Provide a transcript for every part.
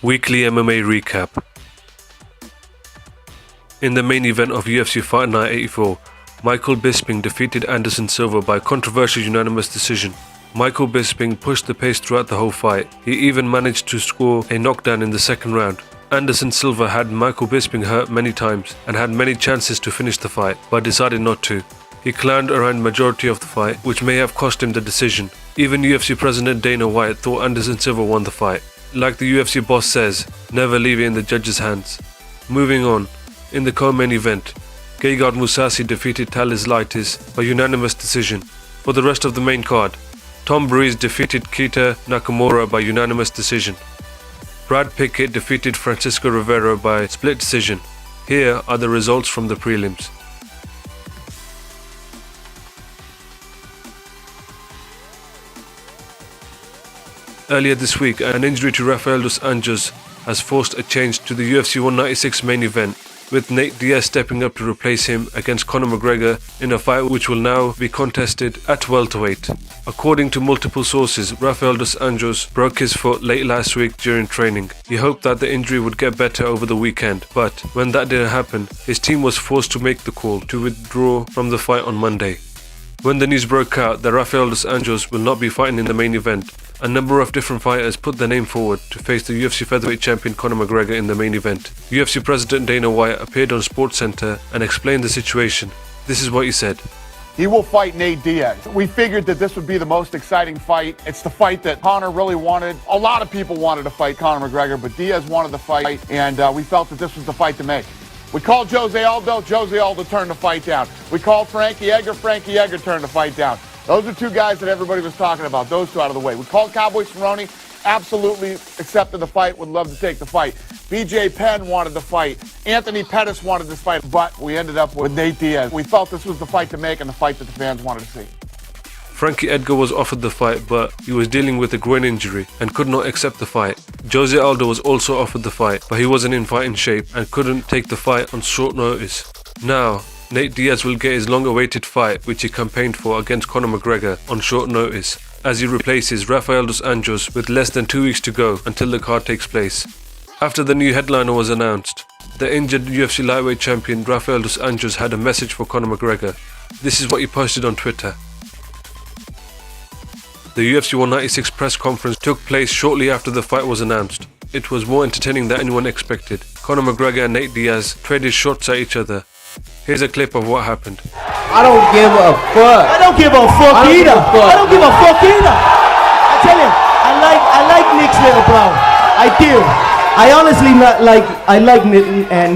Weekly MMA Recap. In the main event of UFC Fight Night 84, Michael Bisping defeated Anderson Silva by controversial unanimous decision. Michael Bisping pushed the pace throughout the whole fight. He even managed to score a knockdown in the second round. Anderson Silva had Michael Bisping hurt many times and had many chances to finish the fight, but decided not to. He clowned around the majority of the fight, which may have cost him the decision. Even UFC President Dana White thought Anderson Silva won the fight. Like the UFC Boss says, never leave it in the judge's hands. Moving on, in the co-main event, Gegard Mousasi defeated Thales Leitis by unanimous decision. For the rest of the main card, Tom Breeze defeated Keita Nakamura by unanimous decision. Brad Pickett defeated Francisco Rivera by split decision. Here are the results from the prelims. Earlier this week, an injury to Rafael dos Anjos has forced a change to the UFC 196 main event, with Nate Diaz stepping up to replace him against Conor McGregor in a fight which will now be contested at welterweight. According to multiple sources, Rafael dos Anjos broke his foot late last week during training. He hoped that the injury would get better over the weekend, but when that didn't happen, his team was forced to make the call to withdraw from the fight on Monday. When the news broke out that Rafael dos Anjos will not be fighting in the main event, a number of different fighters put their name forward to face the UFC featherweight champion Conor McGregor in the main event. UFC President Dana White appeared on SportsCenter and explained the situation. This is what he said. He will fight Nate Diaz. We figured that this would be the most exciting fight. It's the fight that Conor really wanted. A lot of people wanted to fight Conor McGregor, but Diaz wanted the fight, and we felt that this was the fight to make. We called Jose Aldo turned the fight down. We called Frankie Edgar turned the fight down. Those are two guys that everybody was talking about, those two out of the way. We called Cowboy Cerrone, absolutely accepted the fight, would love to take the fight. BJ Penn wanted the fight. Anthony Pettis wanted this fight, but we ended up with Nate Diaz. We felt this was the fight to make and the fight that the fans wanted to see. Frankie Edgar was offered the fight, but he was dealing with a groin injury and could not accept the fight. Jose Aldo was also offered the fight, but he wasn't in fighting shape and couldn't take the fight on short notice. Now, Nate Diaz will get his long-awaited fight, which he campaigned for against Conor McGregor on short notice, as he replaces Rafael dos Anjos with less than 2 weeks to go until the card takes place. After the new headliner was announced, the injured UFC lightweight champion Rafael dos Anjos had a message for Conor McGregor. This is what he posted on Twitter. The UFC 196 press conference took place shortly after the fight was announced. It was more entertaining than anyone expected. Conor McGregor and Nate Diaz traded shots at each other. Here's a clip of what happened. I don't give a fuck. I don't give a fuck either. I don't give a fuck either. I tell you, I like Nick's little bro. I do. I honestly like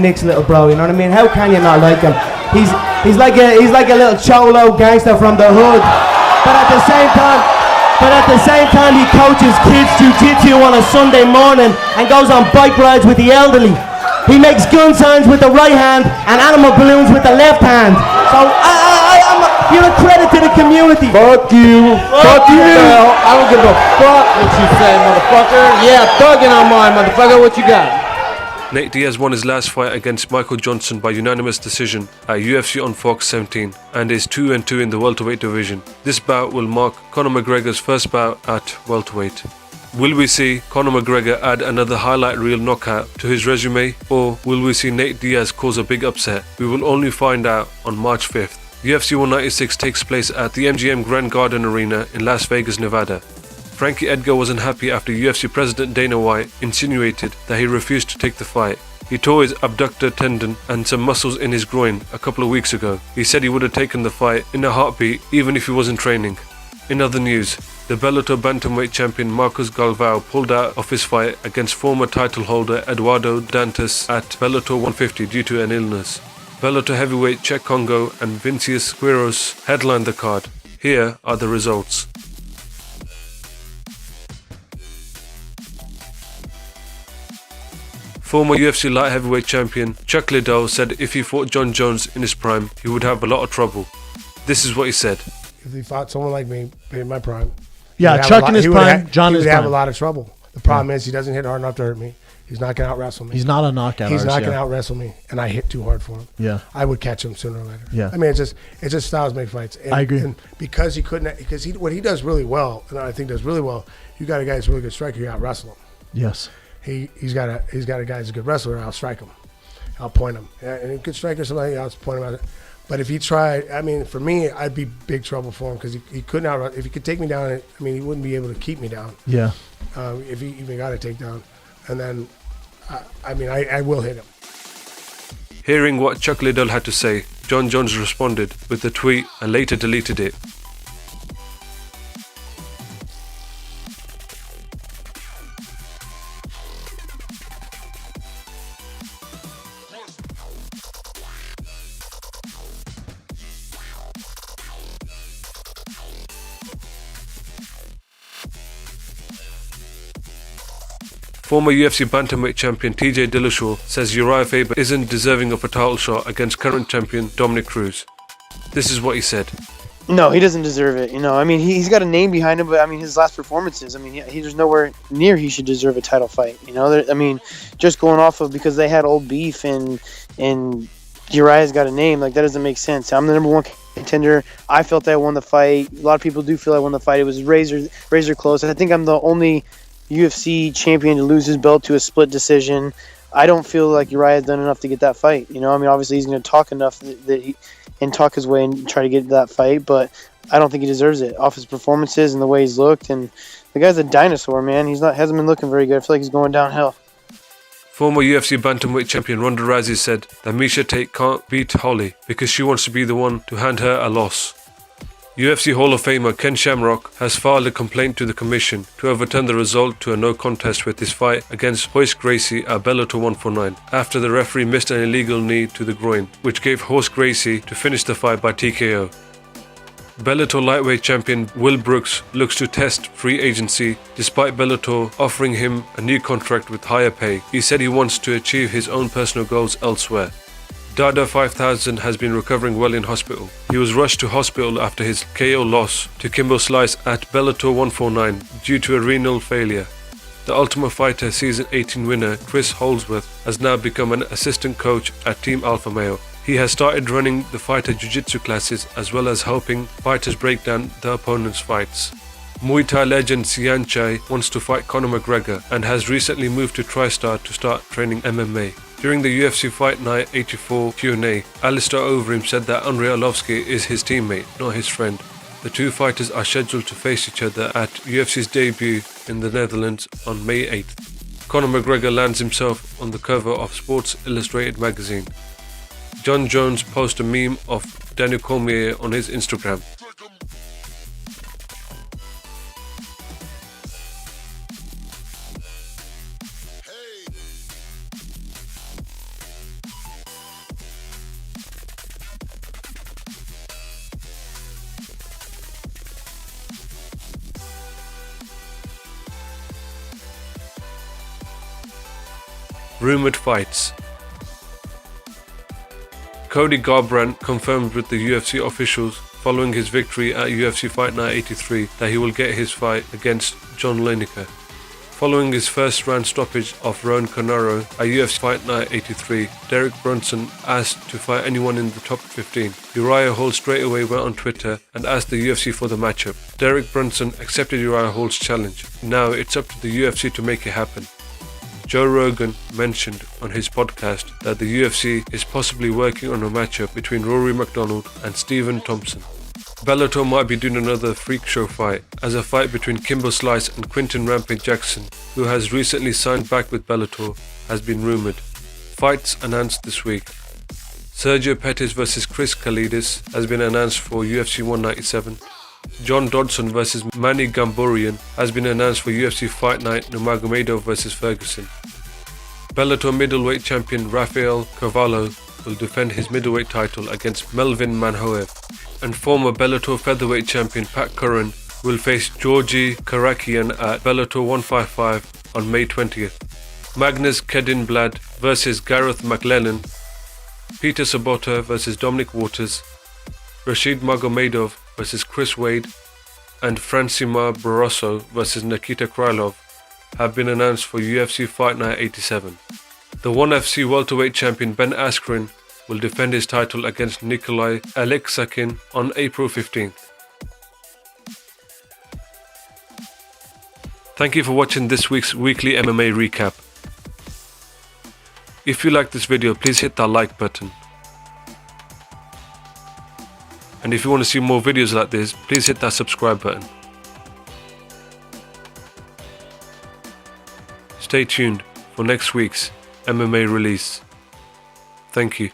Nick's little bro. You know what I mean? How can you not like him? He's like a little cholo gangster from the hood. But at the same time, he coaches kids jiu-jitsu on a Sunday morning and goes on bike rides with the elderly. He makes gun signs with the right hand and animal balloons with the left hand. So you're a credit to the community. Fuck you. Fuck you. I don't give a fuck what you say, motherfucker. Yeah, thugging on mine, motherfucker. What you got? Nate Diaz won his last fight against Michael Johnson by unanimous decision at UFC on Fox 17 and is 2-2 in the welterweight division. This bout will mark Conor McGregor's first bout at welterweight. Will we see Conor McGregor add another highlight reel knockout to his resume, or will we see Nate Diaz cause a big upset? We will only find out on March 5th. UFC 196 takes place at the MGM Grand Garden Arena in Las Vegas, Nevada. Frankie Edgar was unhappy after UFC President Dana White insinuated that he refused to take the fight. He tore his abductor tendon and some muscles in his groin a couple of weeks ago. He said he would have taken the fight in a heartbeat even if he wasn't training. In other news, the Bellator bantamweight champion Marcos Galvao pulled out of his fight against former title holder Eduardo Dantas at Bellator 150 due to an illness. Bellator heavyweight Czech Congo and Vincius Quiros headlined the card. Here are the results. Former UFC light heavyweight champion Chuck Liddell said if he fought John Jones in his prime, he would have a lot of trouble. This is what he said. If he fought someone like me in my prime, yeah, Chuck in his prime, John in his prime, he would have a lot of trouble. The problem is he doesn't hit hard enough to hurt me. He's not going to out-wrestle me. He's not a knockout He's artist, not going to out-wrestle me, and I hit too hard for him. Yeah. I would catch him sooner or later. Yeah. I mean, it's just styles make fights. And, I agree. And because he couldn't, what he does really well, and I think does really well, you got a guy that's a really good striker, you out-wrestle him. Yes. he's got a guy who's a good wrestler. I'll strike him. I'll point him. And a good striker, somebody I'll point him out. But if he tried, I mean, for me, I'd be big trouble for him because he couldn't outrun. If he could take me down, I mean, he wouldn't be able to keep me down. Yeah. If he even got a takedown. And then, I will hit him. Hearing what Chuck Liddell had to say, John Jones responded with a tweet and later deleted it. Former UFC bantamweight champion TJ Dillashaw says Uriah Faber isn't deserving of a title shot against current champion Dominic Cruz. This is what he said. No, he doesn't deserve it. I mean, he's got a name behind him, but I mean, his last performances, I mean, he's nowhere near he should deserve a title fight. I mean, just going off of because they had old beef and Uriah's got a name, like that doesn't make sense. I'm the number one contender. I felt I won the fight. A lot of people do feel I won the fight. It was razor close. I think I'm the only UFC champion to lose his belt to a split decision. I don't feel like Uriah's done enough to get that fight. I mean, obviously he's going to talk enough and talk his way and try to get that fight, but I don't think he deserves it off his performances and the way he's looked. And the guy's a dinosaur, man. Hasn't been looking very good. I feel like he's going downhill. Former UFC bantamweight champion Ronda Rousey said that Miesha Tate can't beat Holly because she wants to be the one to hand her a loss. UFC Hall of Famer Ken Shamrock has filed a complaint to the commission to overturn the result to a no contest with his fight against Royce Gracie at Bellator 149 after the referee missed an illegal knee to the groin, which gave Royce Gracie to finish the fight by TKO. Bellator lightweight champion Will Brooks looks to test free agency despite Bellator offering him a new contract with higher pay. He said he wants to achieve his own personal goals elsewhere. Dada 5000 has been recovering well in hospital. He was rushed to hospital after his KO loss to Kimbo Slice at Bellator 149 due to a renal failure. The Ultimate Fighter Season 18 winner Chris Holdsworth has now become an assistant coach at Team Alpha Male. He has started running the fighter jiu-jitsu classes as well as helping fighters break down their opponents' fights. Muay Thai legend Sian Chai wants to fight Conor McGregor and has recently moved to TriStar to start training MMA. During the UFC Fight Night 84 Q&A, Alistair Overeem said that Andrei Arlovski is his teammate, not his friend. The two fighters are scheduled to face each other at UFC's debut in the Netherlands on May 8th. Conor McGregor lands himself on the cover of Sports Illustrated magazine. John Jones posts a meme of Daniel Cormier on his Instagram. Rumored fights. Cody Garbrandt confirmed with the UFC officials following his victory at UFC Fight Night 83 that he will get his fight against John Lineker. Following his first round stoppage of Roan Conaro at UFC Fight Night 83, Derek Brunson asked to fight anyone in the top 15. Uriah Hall straight away went on Twitter and asked the UFC for the matchup. Derek Brunson accepted Uriah Hall's challenge. Now it's up to the UFC to make it happen. Joe Rogan mentioned on his podcast that the UFC is possibly working on a matchup between Rory McDonald and Stephen Thompson. Bellator might be doing another freak show fight, as a fight between Kimbo Slice and Quinton Rampage Jackson, who has recently signed back with Bellator, has been rumoured. Fights announced this week. Sergio Pettis vs Chris Kalidis has been announced for UFC 197. John Dodson vs Manny Gamborian has been announced for UFC Fight Night Nurmagomedov vs Ferguson. Bellator middleweight champion Rafael Carvalho will defend his middleweight title against Melvin Manhoev. And former Bellator featherweight champion Pat Curran will face Georgi Karakian at Bellator 155 on May 20th. Magnus Kedinblad vs Gareth McLennan. Peter Sabota vs Dominic Waters. Rashid Magomedov vs Chris Wade, and Francimar Barroso vs Nikita Krylov have been announced for UFC Fight Night 87. The ONE FC welterweight champion Ben Askren will defend his title against Nikolai Aleksakin on April 15th. Thank you for watching this week's weekly MMA recap. If you like this video, please hit that like button. And if you want to see more videos like this, please hit that subscribe button. Stay tuned for next week's MMA Release. Thank you.